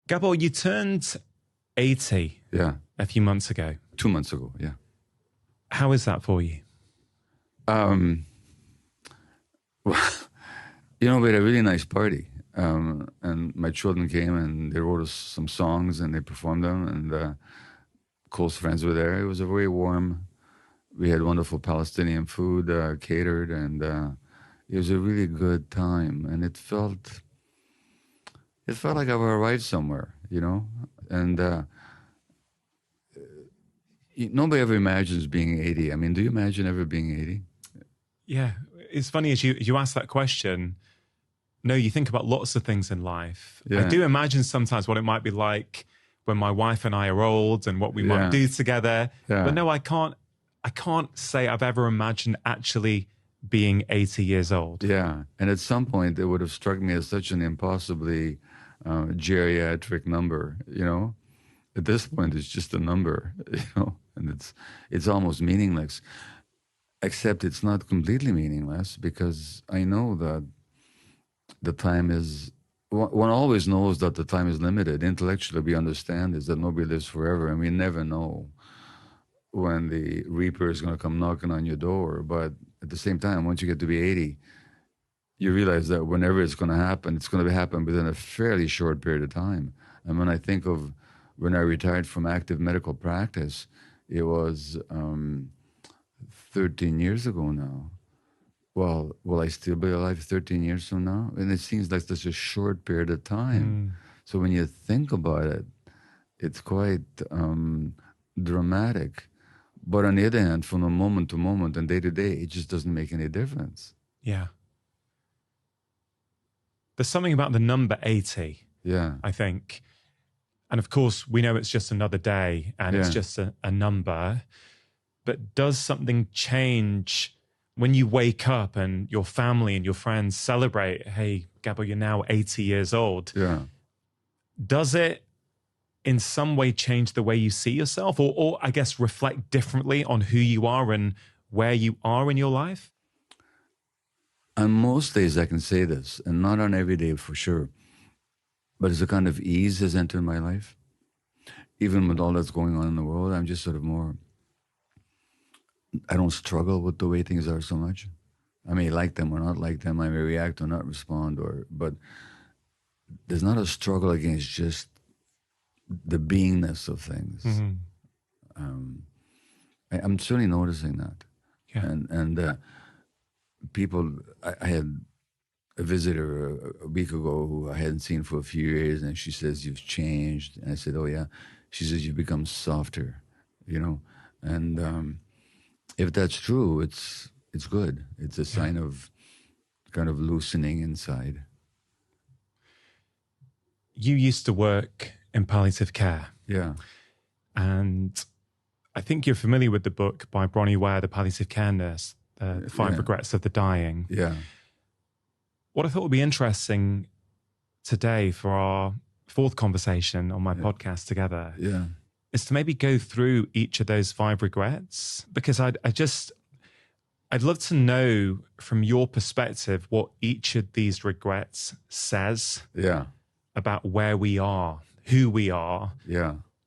Gabor, you turned 80 a few months ago. 2 months ago, yeah. How is that for you? Well, we had a really nice party. And my children came and they wrote us some songs and they performed them, and close friends were there. It was a very warm, we had wonderful Palestinian food catered, and it was a really good time. And it felt like I've arrived somewhere, and nobody ever imagines being 80. I mean, do you imagine ever being 80? Yeah, it's funny as you ask that question. No, you think about lots of things in life. Yeah. I do imagine sometimes what it might be like when my wife and I are old and what we might do together. Yeah. But no, I can't say I've ever imagined actually being 80 years old. Yeah, and at some point it would have struck me as such an impossibly geriatric number, At this point it's just a number, and it's almost meaningless. Except it's not completely meaningless, because I know that the time is, one always knows that the time is limited. Intellectually, we understand is that nobody lives forever, and we never know when the Reaper is going to come knocking on your door. But at the same time, once you get to be 80, you realize that whenever it's going to happen, it's going to happen within a fairly short period of time. And when I think of when I retired from active medical practice, it was 13 years ago now. Well, will I still be alive 13 years from now? And it seems like such a short period of time. So when you think about it, it's quite dramatic. But on the other hand, from a moment to moment and day to day, it just doesn't make any difference. Yeah. There's something about the number 80, I think. And of course, we know it's just another day and it's just a number. But does something change when you wake up and your family and your friends celebrate, hey, Gabor, you're now 80 years old? Yeah. Does it in some way change the way you see yourself, or I guess reflect differently on who you are and where you are in your life? On most days I can say this, and not on every day for sure, but as a kind of ease has entered my life. Even with all that's going on in the world, I'm just sort of more, I don't struggle with the way things are so much. I may like them or not like them, I may react or not respond, but there's not a struggle against just the beingness of things. I'm certainly noticing that. Yeah. And people, I had a visitor a week ago who I hadn't seen for a few years, and she says, you've changed. And I said, oh yeah. She says, you've become softer, and if that's true, it's good. It's a sign of kind of loosening inside. You used to work in palliative care. Yeah. And I think you're familiar with the book by Bronnie Ware, The Palliative Care Nurse, The 5 Regrets of the Dying. Yeah. What I thought would be interesting today for our fourth conversation on my podcast together is to maybe go through each of those 5 regrets, because I'd love to know from your perspective what each of these regrets says about where we are, who we are,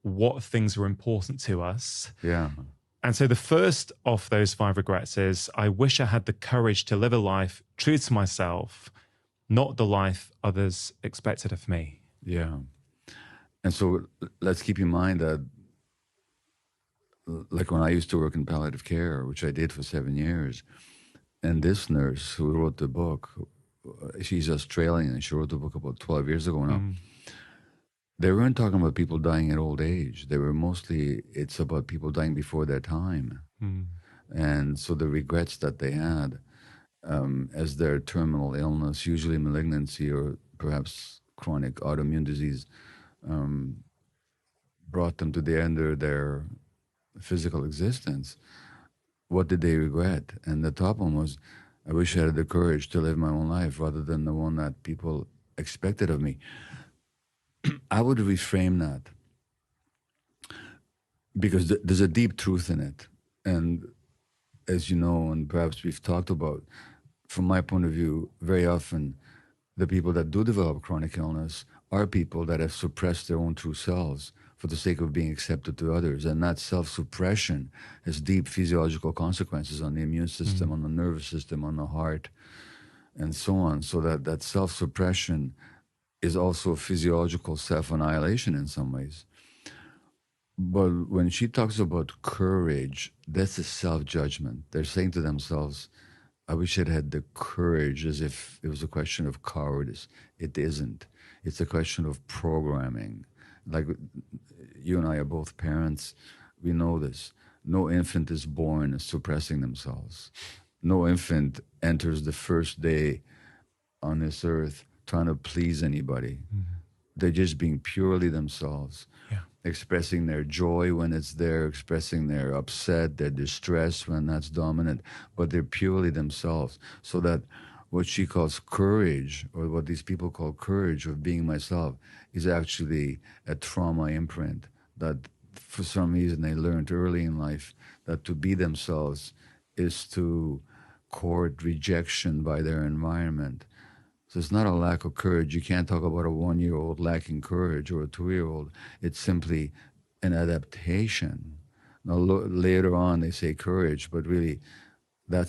what things are important to us. Yeah. And so the first of those 5 regrets is, I wish I had the courage to live a life true to myself, not the life others expected of me. Yeah. And so let's keep in mind that, like when I used to work in palliative care, which I did for 7 years, and this nurse who wrote the book, she's Australian, and she wrote the book about 12 years ago now. They weren't talking about people dying at old age. They were mostly, it's about people dying before their time. And so the regrets that they had as their terminal illness, usually malignancy or perhaps chronic autoimmune disease, brought them to the end of their physical existence. What did they regret? And the top one was, I wish I had the courage to live my own life rather than the one that people expected of me. I would reframe that, because there's a deep truth in it. And as you know, and perhaps we've talked about, from my point of view, very often the people that do develop chronic illness are people that have suppressed their own true selves for the sake of being accepted to others. And that self-suppression has deep physiological consequences on the immune system, on the nervous system, on the heart, and so on. So that self-suppression is also physiological self-annihilation in some ways. But when she talks about courage, that's a self-judgment. They're saying to themselves, I wish I'd had the courage, as if it was a question of cowardice. It isn't. It's a question of programming. Like, you and I are both parents. We know this. No infant is born suppressing themselves. No infant enters the first day on this earth trying to please anybody. They're just being purely themselves. Yeah. Expressing their joy when it's there, expressing their upset, their distress when that's dominant, but they're purely themselves. So that what she calls courage, or what these people call courage of being myself, is actually a trauma imprint that for some reason they learned early in life, that to be themselves is to court rejection by their environment. So it's not a lack of courage. You can't talk about a 1-year-old lacking courage or a 2-year-old. It's simply an adaptation. Now, later on they say courage, but really that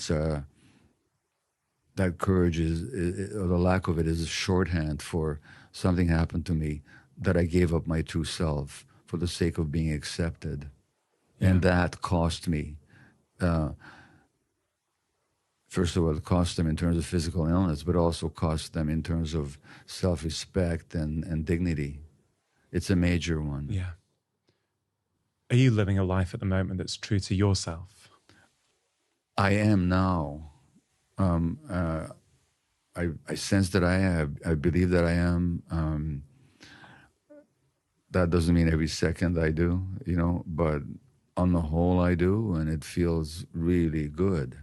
courage or the lack of it is a shorthand for something happened to me that I gave up my true self for the sake of being accepted. Yeah. And that cost me. First of all, it cost them in terms of physical illness, but also cost them in terms of self-respect and dignity. It's a major one. Yeah. Are you living a life at the moment that's true to yourself? I am now. I sense that I have. I believe that I am. That doesn't mean every second I do, but on the whole I do, and it feels really good.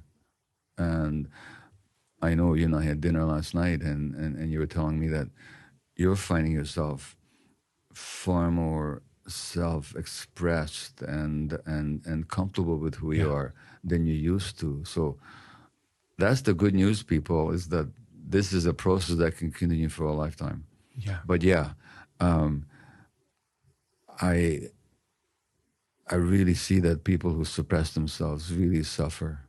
And I know you and I had dinner last night, and you were telling me that you're finding yourself far more self-expressed and comfortable with who you are than you used to. So that's the good news, people, is that this is a process that can continue for a lifetime. Yeah. But I really see that people who suppress themselves really suffer.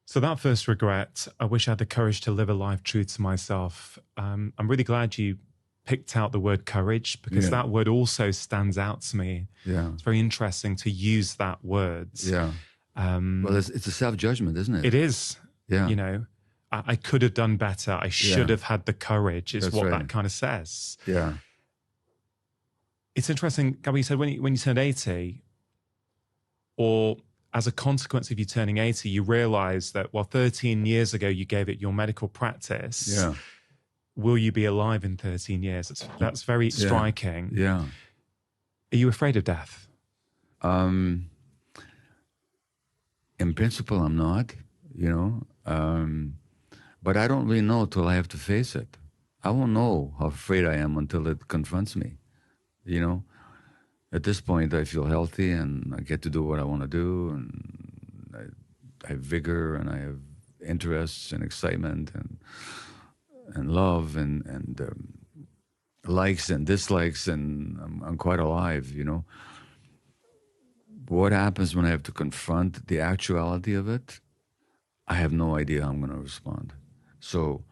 So that first regret, I wish I had the courage to live a life true to myself. I'm really glad you picked out the word courage, because that word also stands out to me. Yeah. It's very interesting to use that word. Yeah. Well, it's a self-judgment, isn't it? It is. Yeah. I could have done better. I should have had the courage, is what that kind of says. Yeah. It's interesting, Gabor, you said when you turned 80, or as a consequence of you turning 80, you realize that, 13 years ago you gave it your medical practice. Yeah. Will you be alive in 13 years? That's very striking. Yeah. Are you afraid of death? In principle, I'm not, but I don't really know till I have to face it. I won't know how afraid I am until it confronts me, At this point, I feel healthy and I get to do what I want to do, and I have vigor and I have interests and excitement and love and likes and dislikes, and I'm quite alive, What happens when I have to confront the actuality of it? I have no idea how I'm going to respond. So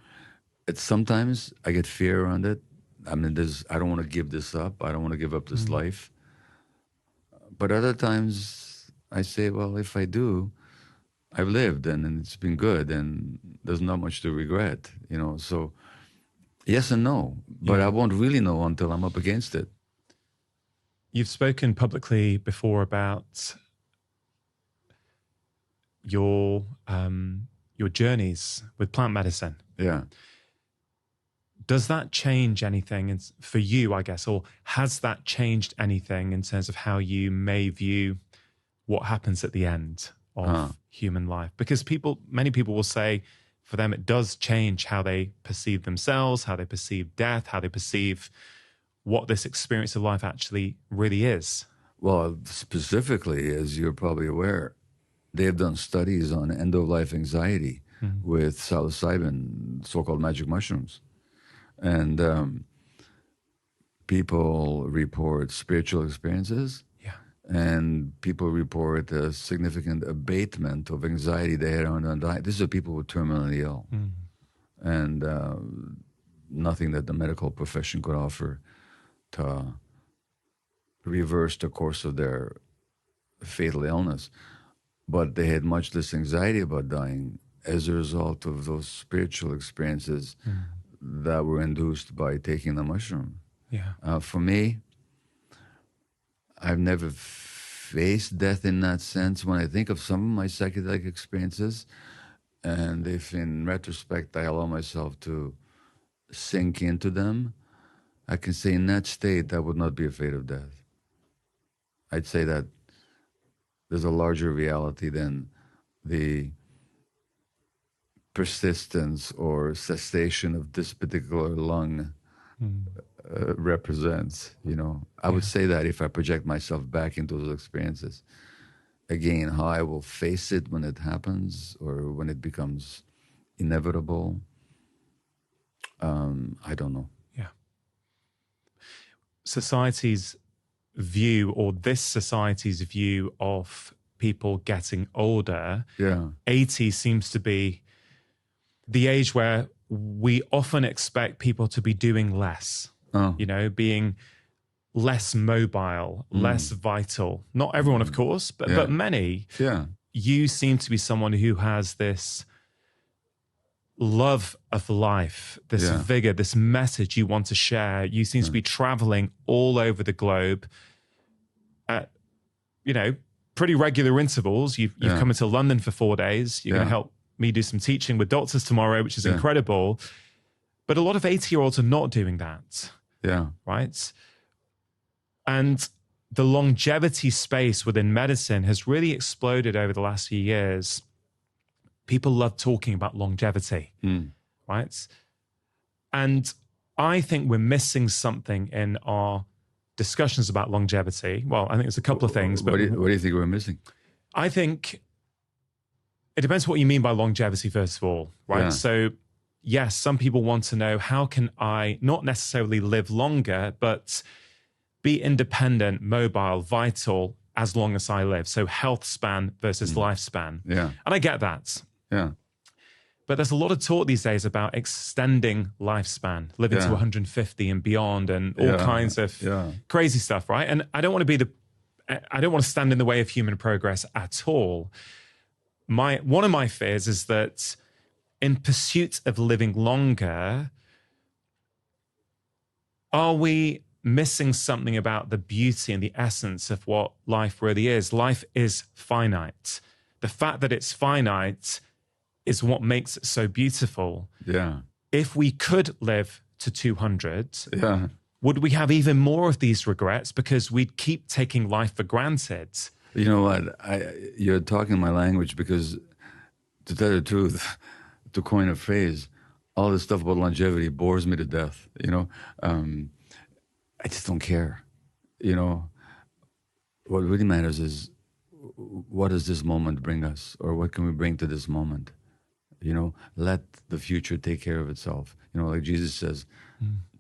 sometimes I get fear around it. I mean, I don't want to give this up. I don't want to give up this life. But other times I say, well, if I do, I've lived and it's been good and there's not much to regret, So yes and no, but I won't really know until I'm up against it. You've spoken publicly before about your journeys with plant medicine. Yeah. Does that change anything for you, I guess, or has that changed anything in terms of how you may view what happens at the end of human life? Because many people will say for them it does change how they perceive themselves, how they perceive death, how they perceive what this experience of life actually really is. Well, specifically, as you're probably aware, they have done studies on end-of-life anxiety with psilocybin, so-called magic mushrooms. And people report spiritual experiences. Yeah. And people report a significant abatement of anxiety they had on dying. These are people who are terminally ill. And nothing that the medical profession could offer to reverse the course of their fatal illness. But they had much less anxiety about dying as a result of those spiritual experiences that were induced by taking the mushroom. Yeah. For me, I've never faced death in that sense. When I think of some of my psychedelic experiences, and if in retrospect I allow myself to sink into them, I can say in that state I would not be afraid of death. I'd say that there's a larger reality than the persistence or cessation of this particular lung represents, you know. I would say that if I project myself back into those experiences. Again, how I will face it when it happens or when it becomes inevitable, I don't know. Yeah. Society's view, or this society's view of people getting older, 80 seems to be the age where we often expect people to be doing less, you know, being less mobile, less vital. Not everyone, of course, but many. Yeah. You seem to be someone who has this love of life, this vigor, this message you want to share. You seem to be traveling all over the globe at, you know, pretty regular intervals. You've come into London for 4 days. You're going to help me do some teaching with doctors tomorrow, which is incredible. But a lot of 80-year-olds are not doing that. Yeah. Right? And the longevity space within medicine has really exploded over the last few years. People love talking about longevity, right? And I think we're missing something in our discussions about longevity. Well, I think there's a couple of things. But what do you think we're missing? I think it depends what you mean by longevity, first of all, right? Yeah. So, yes, some people want to know, how can I not necessarily live longer, but be independent, mobile, vital as long as I live? So health span versus lifespan. Yeah. And I get that. Yeah. But there's a lot of talk these days about extending lifespan, living to 150 and beyond, and all kinds of crazy stuff, right? And I don't want to stand in the way of human progress at all. One of my fears is that in pursuit of living longer, are we missing something about the beauty and the essence of what life really is? Life is finite. The fact that it's finite is what makes it so beautiful. Yeah. If we could live to 200, would we have even more of these regrets because we'd keep taking life for granted? You know what? You're talking my language, because to tell the truth, to coin a phrase, all this stuff about longevity bores me to death. You know, I just don't care. You know, what really matters is, what does this moment bring us, or what can we bring to this moment? You know, let the future take care of itself. You know, like Jesus says,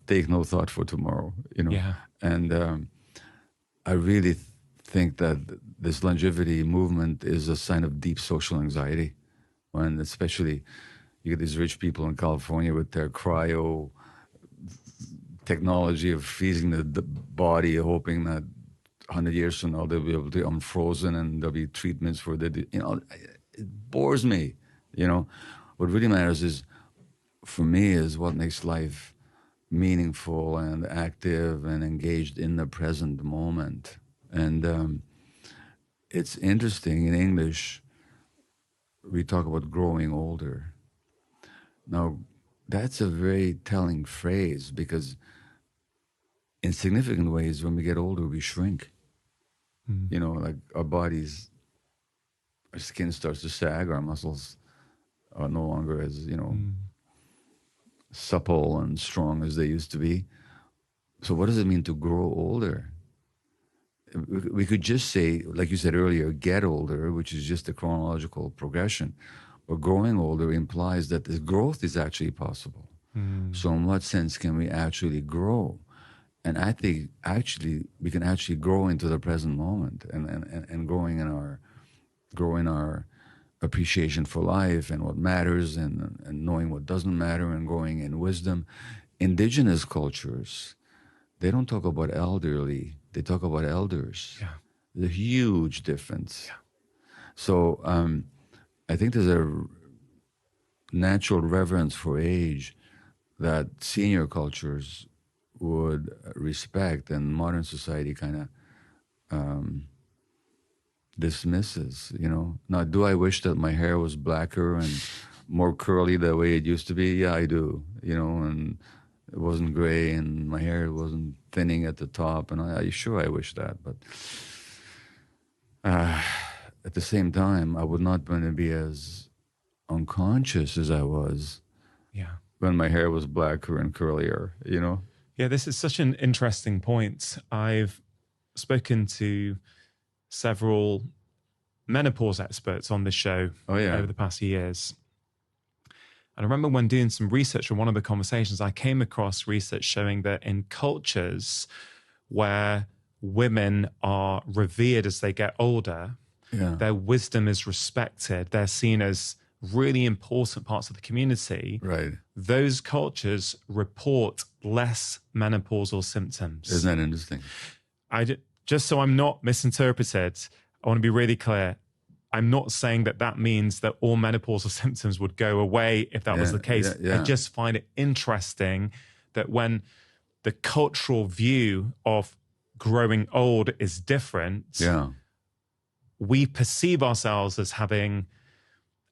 take no thought for tomorrow. You know, and I really think that this longevity movement is a sign of deep social anxiety, when especially you get these rich people in California with their cryo technology of freezing the body, hoping that 100 years from now they'll be able to unfrozen and there'll be treatments for the, you know, it bores me. You know, what really matters is, for me, is what makes life meaningful and active and engaged in the present moment. And it's interesting, in English, we talk about growing older. Now, that's a very telling phrase, because in significant ways, when we get older, we shrink. You know, like our bodies, our skin starts to sag, our muscles are no longer as, you know, supple and strong as they used to be. So what does it mean to grow older? We could just say, like you said earlier, get older, which is just a chronological progression. But growing older implies that this growth is actually possible. So in what sense can we actually grow? And I think actually we can actually grow into the present moment and growing in our appreciation for life and what matters and knowing what doesn't matter and growing in wisdom. Indigenous cultures, they don't talk about elderly, they talk about elders. Yeah. There's a huge difference. Yeah. So I think there's a natural reverence for age that senior cultures would respect, and modern society kind of dismisses, you know. Now, do I wish that my hair was blacker and more curly the way it used to be? Yeah, I do, you know, and it wasn't gray and my hair wasn't thinning at the top, and I sure I wish that, but at the same time, I would not want to be as unconscious as I was when my hair was blacker and curlier, you know? Yeah, this is such an interesting point. I've spoken to several menopause experts on this show over the past few years. And I remember when doing some research on one of the conversations, I came across research showing that in cultures where women are revered as they get older, their wisdom is respected, they're seen as really important parts of the community. Right. Those cultures report less menopausal symptoms. Isn't that interesting? Just so I'm not misinterpreted, I want to be really clear. I'm not saying that means that all menopausal symptoms would go away if that was the case. I just find it interesting that when the cultural view of growing old is different, we perceive ourselves as having,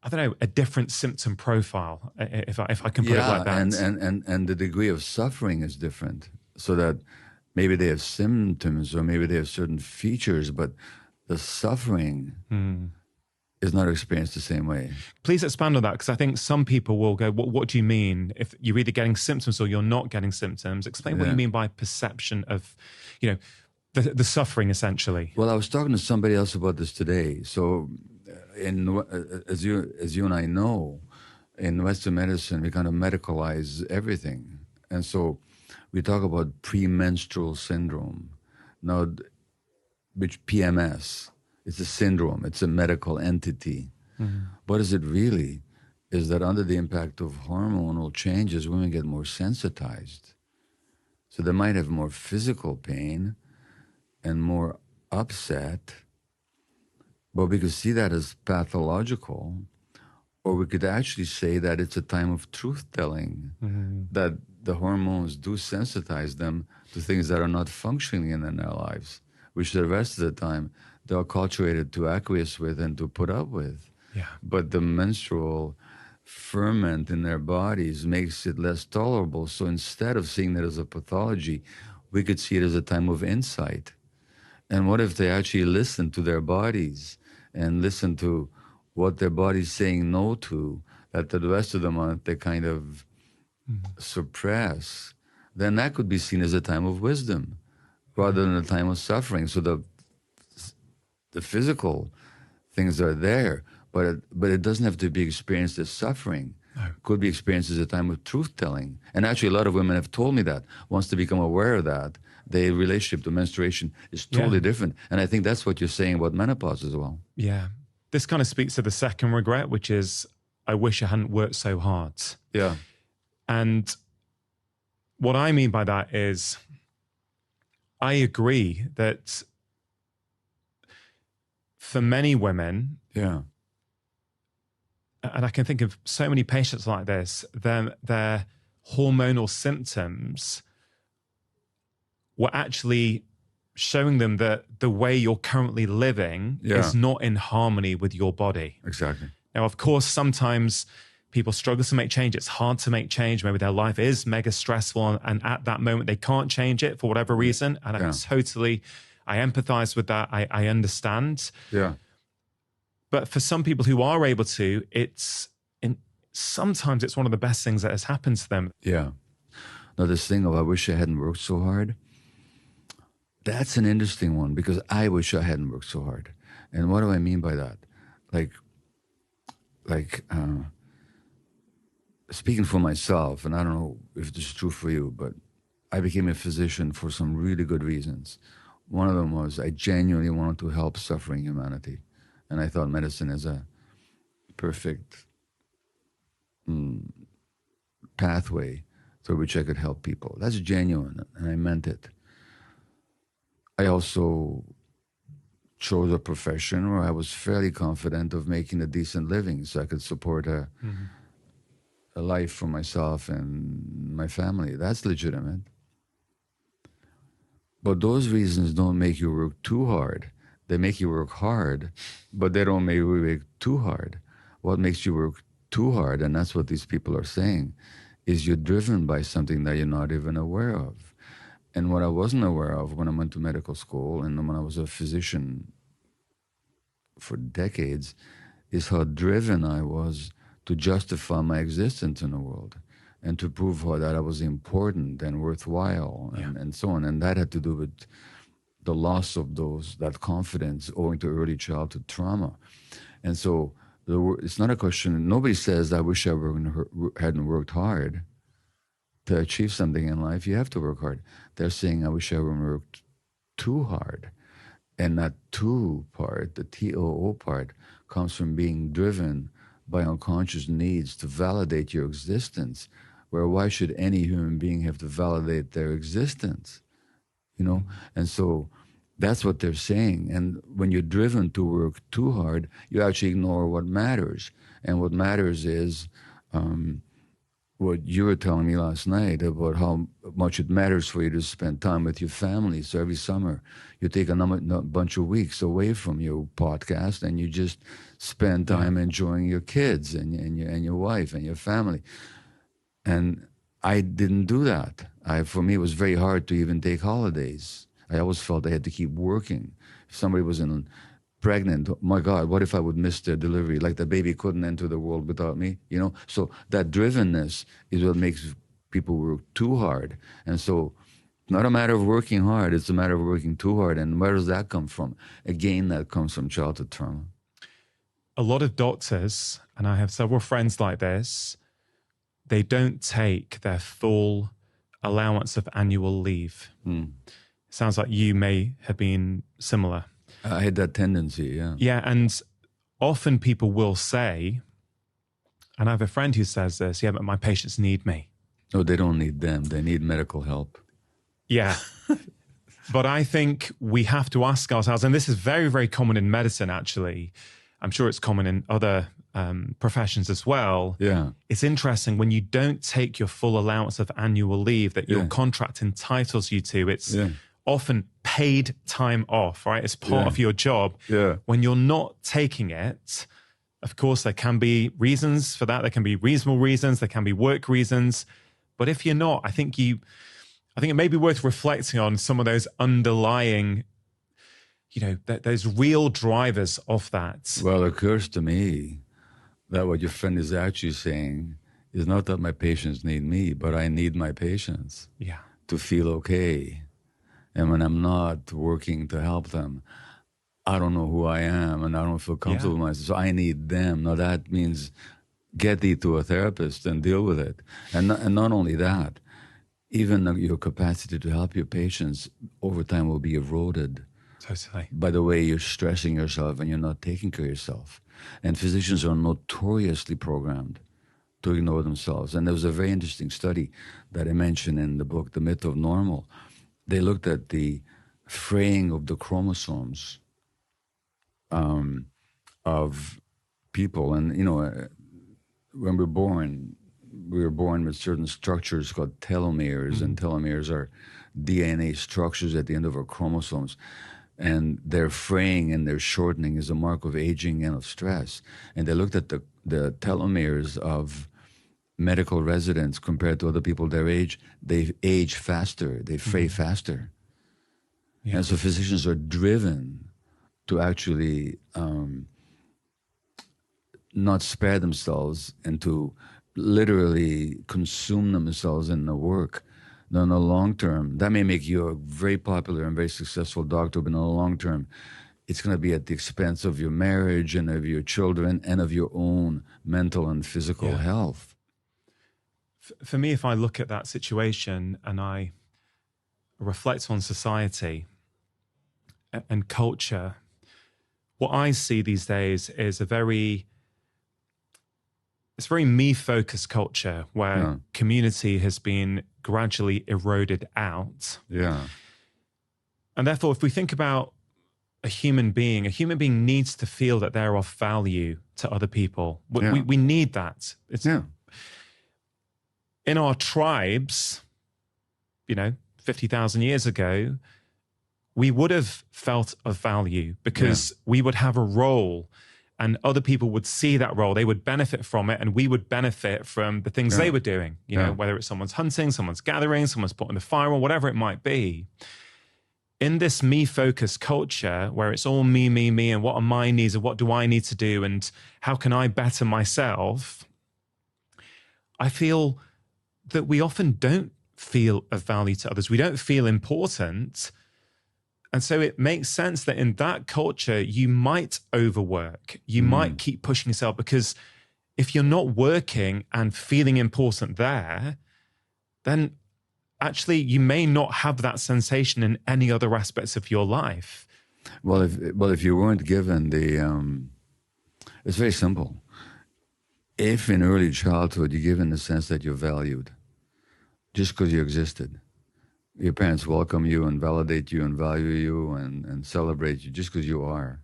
I don't know, a different symptom profile, if I can put it like that. And the degree of suffering is different, so that maybe they have symptoms or maybe they have certain features, but the suffering is not experienced the same way. Please expand on that, because I think some people will go, what do you mean? If you're either getting symptoms or you're not getting symptoms, explain what you mean by perception of, you know, the suffering, essentially. Well, I was talking to somebody else about this today. So as you and I know, in Western medicine, we kind of medicalize everything. And so we talk about premenstrual syndrome. Now, which PMS, it's a syndrome, it's a medical entity. What is it really? Is that under the impact of hormonal changes, women get more sensitized. So they might have more physical pain and more upset, but we could see that as pathological, or we could actually say that it's a time of truth-telling, that the hormones do sensitize them to things that are not functioning in their lives, which the rest of the time they're acculturated to acquiesce with and to put up with. But the menstrual ferment in their bodies makes it less tolerable. So instead of seeing that as a pathology, we could see it as a time of insight. And what if they actually listen to their bodies and listen to what their body's saying no to, that the rest of the month they kind of suppress? Then that could be seen as a time of wisdom rather than a time of suffering. So the physical things are there, but it doesn't have to be experienced as suffering. It could be experienced as a time of truth-telling. And actually, a lot of women have told me that. Once they become aware of that, their relationship to menstruation is totally different. And I think that's what you're saying about menopause as well. Yeah. This kind of speaks to the second regret, which is, I wish I hadn't worked so hard. Yeah. And what I mean by that is, I agree that for many women, and I can think of so many patients like this, their hormonal symptoms were actually showing them that the way you're currently living is not in harmony with your body. Exactly. Now, of course, sometimes people struggle to make change. It's hard to make change. Maybe their life is mega stressful, and at that moment they can't change it for whatever reason. And I empathize with that. I understand. Yeah. But for some people who are able to, sometimes it's one of the best things that has happened to them. Yeah. Now, this thing of I wish I hadn't worked so hard, that's an interesting one, because I wish I hadn't worked so hard. And what do I mean by that? Like speaking for myself, and I don't know if this is true for you, but I became a physician for some really good reasons. One of them was I genuinely wanted to help suffering humanity. And I thought medicine is a perfect pathway through which I could help people. That's genuine, and I meant it. I also chose a profession where I was fairly confident of making a decent living so I could support a life for myself and my family. That's legitimate. But those reasons don't make you work too hard. They make you work hard, but they don't make you work too hard. What makes you work too hard, and that's what these people are saying, is you're driven by something that you're not even aware of. And what I wasn't aware of when I went to medical school and when I was a physician for decades is how driven I was to justify my existence in the world and to prove that I was important and worthwhile and so on. And that had to do with the loss of that confidence owing to early childhood trauma. And so it's not a question, nobody says, I wish I hadn't worked hard to achieve something in life. You have to work hard. They're saying, I wish I hadn't worked too hard. And that too part, the TOO part, comes from being driven by unconscious needs to validate your existence, where why should any human being have to validate their existence? You know? And so that's what they're saying. And when you're driven to work too hard, you actually ignore what matters. And what matters is what you were telling me last night about how much it matters for you to spend time with your family. So every summer you take a bunch of weeks away from your podcast and you just spend time enjoying your kids and your wife and your family. And I didn't do that. For me, it was very hard to even take holidays. I always felt I had to keep working. If somebody was pregnant, oh my God, what if I would miss their delivery? Like the baby couldn't enter the world without me, you know? So that drivenness is what makes people work too hard. And so it's not a matter of working hard, it's a matter of working too hard. And where does that come from? Again, that comes from childhood trauma. A lot of doctors, and I have several friends like this, they don't take their full allowance of annual leave. Sounds like you may have been similar. I had that tendency, yeah. Yeah, and often people will say, and I have a friend who says this, yeah, but my patients need me. No, they don't need them. They need medical help. Yeah. But I think we have to ask ourselves, and this is very, very common in medicine, actually. I'm sure it's common in other professions as well. Yeah. It's interesting when you don't take your full allowance of annual leave that your contract entitles you to. It's often paid time off, right? It's part of your job. Yeah. When you're not taking it, of course, there can be reasons for that. There can be reasonable reasons. There can be work reasons. But if you're not, I think it may be worth reflecting on some of those underlying, those real drivers of that. Well, it occurs to me that what your friend is actually saying is not that my patients need me, but I need my patients to feel okay. And when I'm not working to help them, I don't know who I am and I don't feel comfortable with myself. So I need them. Now that means get thee to a therapist and deal with it. And not only that, even your capacity to help your patients over time will be eroded. Totally. By the way you're stressing yourself and you're not taking care of yourself. And physicians are notoriously programmed to ignore themselves. And there was a very interesting study that I mentioned in the book, The Myth of Normal. They looked at the fraying of the chromosomes of people. And, when we're born, we were born with certain structures called telomeres, and telomeres are DNA structures at the end of our chromosomes. And their fraying and their shortening is a mark of aging and of stress. And they looked at the telomeres of medical residents compared to other people their age. They age faster, they fray faster. Yeah. And so physicians are driven to actually not spare themselves and to literally consume themselves in the work. Now, in the long term, that may make you a very popular and very successful doctor, but in the long term, it's going to be at the expense of your marriage and of your children and of your own mental and physical health. For me, if I look at that situation and I reflect on society and culture, what I see these days is it's very me-focused culture where community has been gradually eroded out. Yeah. And therefore, if we think about a human being needs to feel that they're of value to other people. We need that. In our tribes, 50,000 years ago, we would have felt of value because we would have a role and other people would see that role. They would benefit from it and we would benefit from the things they were doing, whether it's someone's hunting, someone's gathering, someone's putting the fire on, whatever it might be. In this me-focused culture where it's all me, and what are my needs and what do I need to do and how can I better myself, I feel that we often don't feel of value to others. We don't feel important. And so it makes sense that in that culture, you might overwork. You might keep pushing yourself because if you're not working and feeling important there, then actually you may not have that sensation in any other aspects of your life. Well, if you weren't given it's very simple. If in early childhood you're given the sense that you're valued, just because you existed, your parents welcome you and validate you and value you and celebrate you just because you are,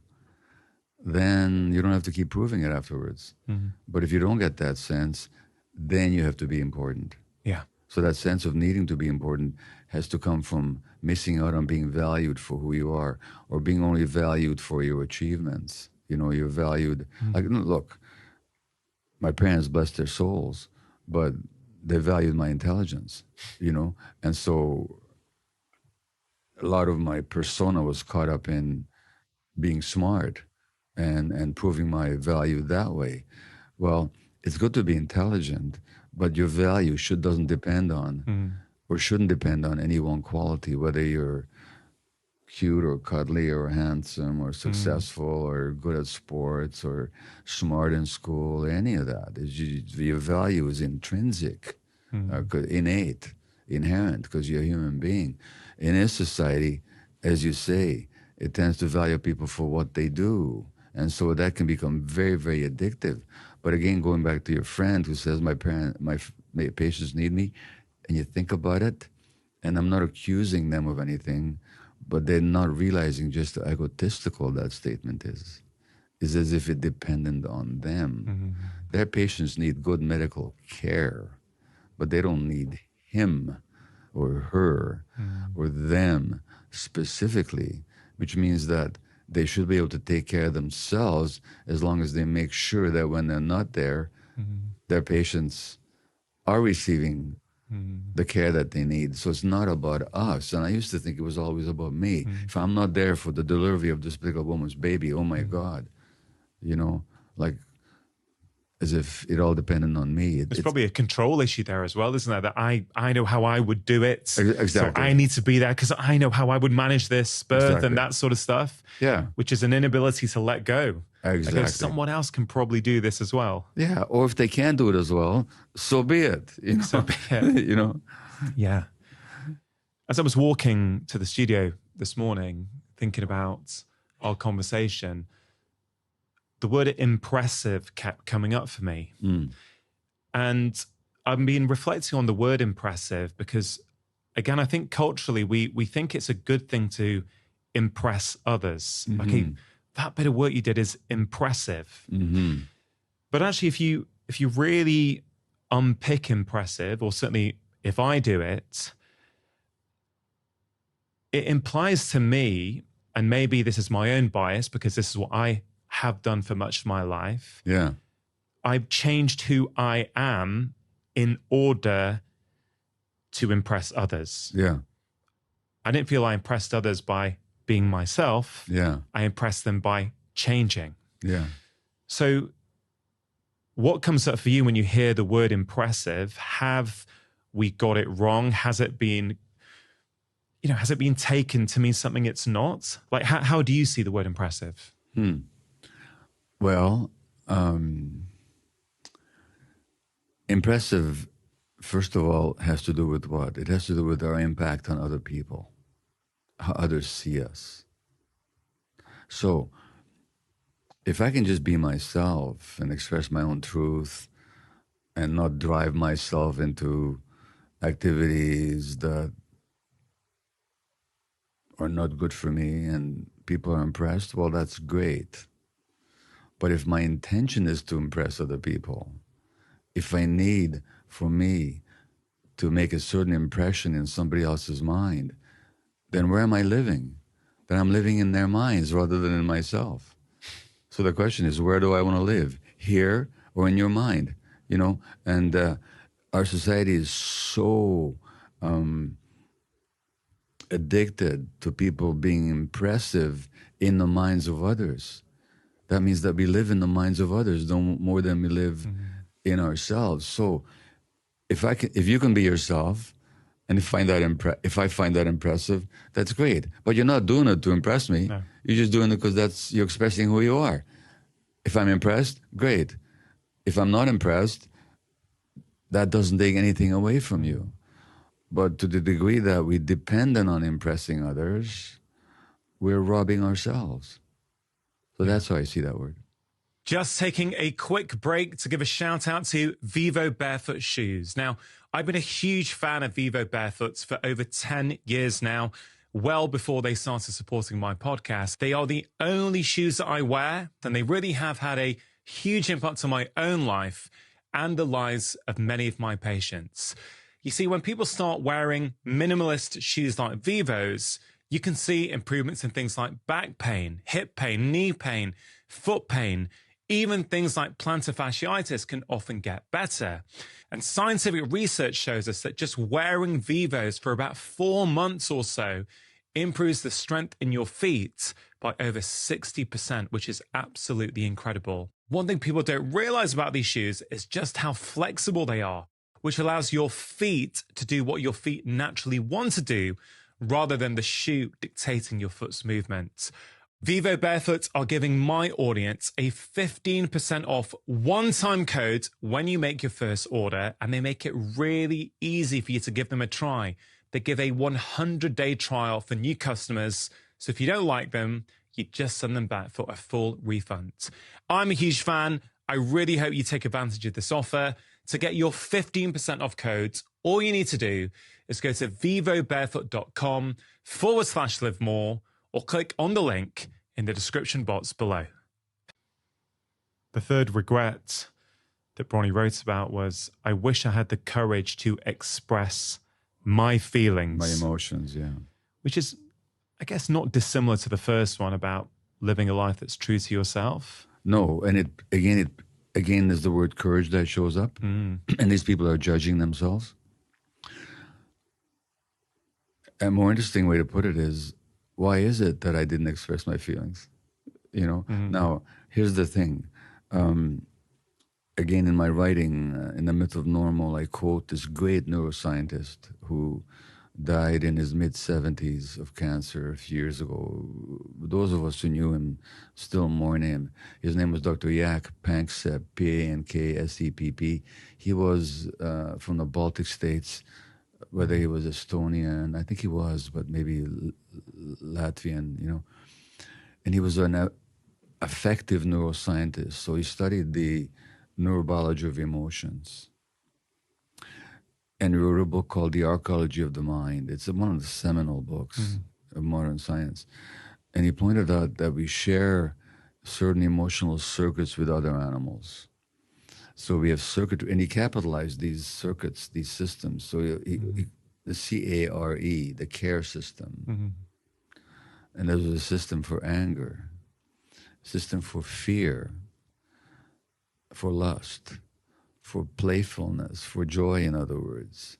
then you don't have to keep proving it afterwards. Mm-hmm. But if you don't get that sense, then you have to be important. Yeah. So that sense of needing to be important has to come from missing out on being valued for who you are or being only valued for your achievements. You're valued. Look, my parents, bless their souls, but they valued my intelligence, and so a lot of my persona was caught up in being smart and proving my value that way. Well, it's good to be intelligent, but your value doesn't depend on or shouldn't depend on any one quality, whether you're cute or cuddly or handsome or successful or good at sports or smart in school or any of that. Your value is intrinsic, innate, inherent, because you're a human being. In this society, as you say, it tends to value people for what they do. And so that can become very, very addictive. But again, going back to your friend who says, my patients need me, and you think about it, and I'm not accusing them of anything, but they're not realizing just how egotistical that statement is. It's as if it depended on them. Mm-hmm. Their patients need good medical care, but they don't need him or her or them specifically, which means that they should be able to take care of themselves as long as they make sure that when they're not there, their patients are receiving the care that they need. So it's not about us. And I used to think it was always about me. If I'm not there for the delivery of this particular woman's baby, oh my God, like as if it all depended on me. There's probably a control issue there as well, isn't there? That I know how I would do it. Exactly. So I need to be there because I know how I would manage this birth and that sort of stuff. Yeah. Which is an inability to let go. Exactly. Because someone else can probably do this as well. Yeah. Or if they can't do it as well, so be it. So be it. Yeah. As I was walking to the studio this morning, thinking about our conversation, the word impressive kept coming up for me. And I've been reflecting on the word impressive because, again, I think culturally we think it's a good thing to impress others. Like, hey, that bit of work you did is impressive. But actually, if you really unpick impressive, or certainly if I do it, it implies to me, and maybe this is my own bias because this is what I have done for much of my life. Yeah. I've changed who I am in order to impress others. Yeah. I didn't feel I impressed others by being myself. Yeah. I impressed them by changing. Yeah. So what comes up for you when you hear the word impressive? Have we got it wrong? Has it been taken to mean something it's not? Like, how do you see the word impressive? Well, impressive first of all, has to do with what? It has to do with our impact on other people, how others see us. So if I can just be myself and express my own truth and not drive myself into activities that are not good for me and people are impressed, well, that's great. But if my intention is to impress other people, if I need for me to make a certain impression in somebody else's mind, then where am I living? Then I'm living in their minds rather than in myself. So the question is, where do I want to live? Here or in your mind? You know, and our society is so addicted to people being impressive in the minds of others. That means that we live in the minds of others more than we live in ourselves. So if you can be yourself, and if I find that impressive, that's great. But you're not doing it to impress me. No. You're just doing it because you're expressing who you are. If I'm impressed, great. If I'm not impressed, that doesn't take anything away from you. But to the degree that we dependent on impressing others, we're robbing ourselves. So that's how I see that word. Just taking a quick break to give a shout out to Vivo Barefoot Shoes. Now, I've been a huge fan of Vivo Barefoots for over 10 years now, well before they started supporting my podcast. They are the only shoes that I wear, and they really have had a huge impact on my own life and the lives of many of my patients. You see, when people start wearing minimalist shoes like Vivos, you can see improvements in things like back pain, hip pain, knee pain, foot pain. Even things like plantar fasciitis can often get better. And scientific research shows us that just wearing Vivos for about 4 months or so improves the strength in your feet by over 60%, which is absolutely incredible. One thing people don't realize about these shoes is just how flexible they are, which allows your feet to do what your feet naturally want to do rather than the shoe dictating your foot's movement. Vivo Barefoot are giving my audience a 15% off one-time code when you make your first order, and they make it really easy for you to give them a try. They give a 100-day trial for new customers, so if you don't like them, you just send them back for a full refund. I'm a huge fan. I really hope you take advantage of this offer. To get your 15% off code, all you need to do is go to vivobarefoot.com/live more, or click on the link in the description box below. The third regret that Bronnie wrote about was, I wish I had the courage to express my feelings. My emotions, yeah. Which is, I guess, not dissimilar to the first one about living a life that's true to yourself. No, and it again is the word courage that shows up. And these people are judging themselves. A more interesting way to put it is, why is it that I didn't express my feelings? You know, now here's the thing. Again, in my writing, in The Myth of Normal, I quote this great neuroscientist who died in his mid-70s of cancer a few years ago. Those of us who knew him still mourn him. His name was Dr. Ayan Panja, P-A-N-K-S-E-P-P. He was from the Baltic states, whether he was Estonian, I think he was, but maybe Latvian, you know. And he was an affective neuroscientist, so he studied the neurobiology of emotions. And he wrote a book called The Archaeology of the Mind. It's one of the seminal books of modern science. And he pointed out that we share certain emotional circuits with other animals. So we have circuitry, and he capitalized these circuits, these systems. So the C-A-R-E, the care system. And there was a system for anger, system for fear, for lust, for playfulness, for joy, in other words,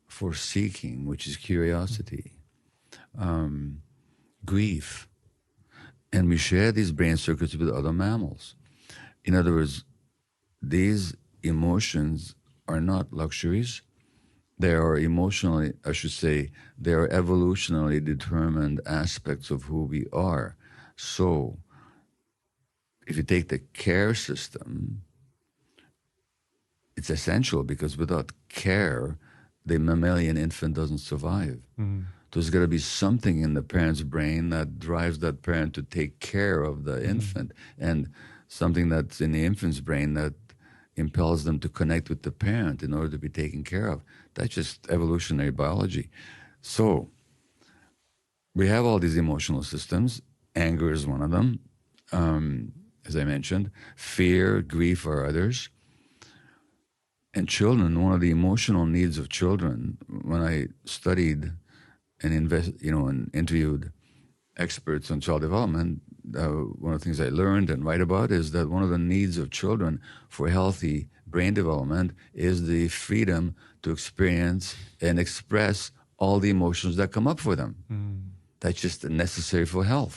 for seeking, which is curiosity, grief. And we share these brain circuits with other mammals. In other words, these emotions are not luxuries. They are emotionally, I should say, they are evolutionarily determined aspects of who we are. So if you take the care system, it's essential, because without care, the mammalian infant doesn't survive. There's got to be something in the parent's brain that drives that parent to take care of the infant, and something that's in the infant's brain that impels them to connect with the parent in order to be taken care of. That's just evolutionary biology. So we have all these emotional systems. Anger is one of them, as I mentioned. Fear, grief are others. And children, one of the emotional needs of children, when I studied and and interviewed experts on child development, one of the things I learned and write about is that one of the needs of children for healthy brain development is the freedom to experience and express all the emotions that come up for them. That's just necessary for health.